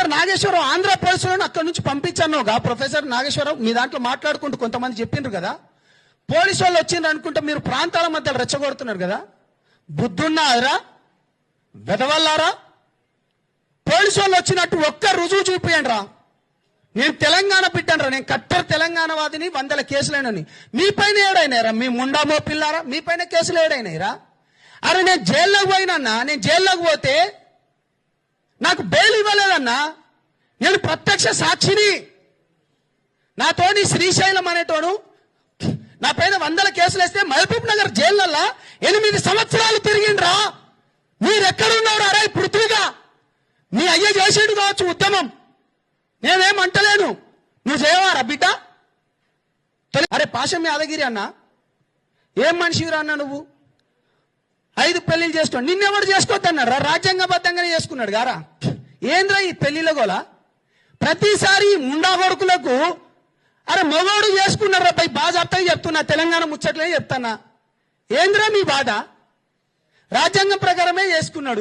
Professor Nageswararao Andhra పోలీసులను అక్కడి నుంచి పంపించానుగా. ప్రొఫెసర్ నాగేశ్వరరావు మీ దాంట్లో మాట్లాడుకుంటూ కొంతమంది చెప్పిండ్రు కదా, పోలీసు వాళ్ళు వచ్చిండ్రు అనుకుంటే మీరు ప్రాంతాల మధ్య రెచ్చగొడుతున్నారు కదా. బుద్ధున్నారా వెదవల్లారా? పోలీసు వాళ్ళు వచ్చినట్టు ఒక్క రుజువు చూపియండి రా. నేను తెలంగాణ బిడ్డను రా, నేను కట్టర్ తెలంగాణ వాదిని, 100 కేసులైనని. మీ పైన ఏడైనారా? మీ ముండా మోపిల్లారా? మీ పైన కేసులు ఏడైనాయిరా? అరే నేను జైల్లోకి పోయినన్నా, నేను జైల్లోకి పోతే నాకు బెయిల్ ఇవ్వలేదన్నా. నేను ప్రత్యక్ష సాక్షిని. నాతోని శ్రీశైలం అనేటోడు నా పైన 100 కేసులు వేస్తే మహబూబ్ నగర్ జైళ్ళల్లో 8 సంవత్సరాలు తిరిగిండ్రా. మీరెక్కడున్నారు? అరే పృథ్వీగా మీ అయ్య చేసేడు కావచ్చు ఉద్యమం, నేనేమంటలేను. నువ్వు చేయవారా బిడ్డ? అరే పాశం యాదగిరి అన్న, ఏం మనిషిరా అన్న నువ్వు? 5 పెళ్లిళ్ళు చేసుకోండి. నిన్నెవరు చేసుకోవద్దన్నారా? రాజ్యాంగబద్ధంగానే చేసుకున్నాడు గారా. ఏంద్రా ఈ పెళ్లిళ్ళ గోలా? ప్రతిసారి ముండా కొడుకులకు అరే మగోడు చేసుకున్నారా పై బాజాప్తా చెప్తున్నా, తెలంగాణ ముచ్చట్లే చెప్తానా. ఏంద్రా మీ బాధ? రాజ్యాంగం ప్రకారమే చేసుకున్నాడు.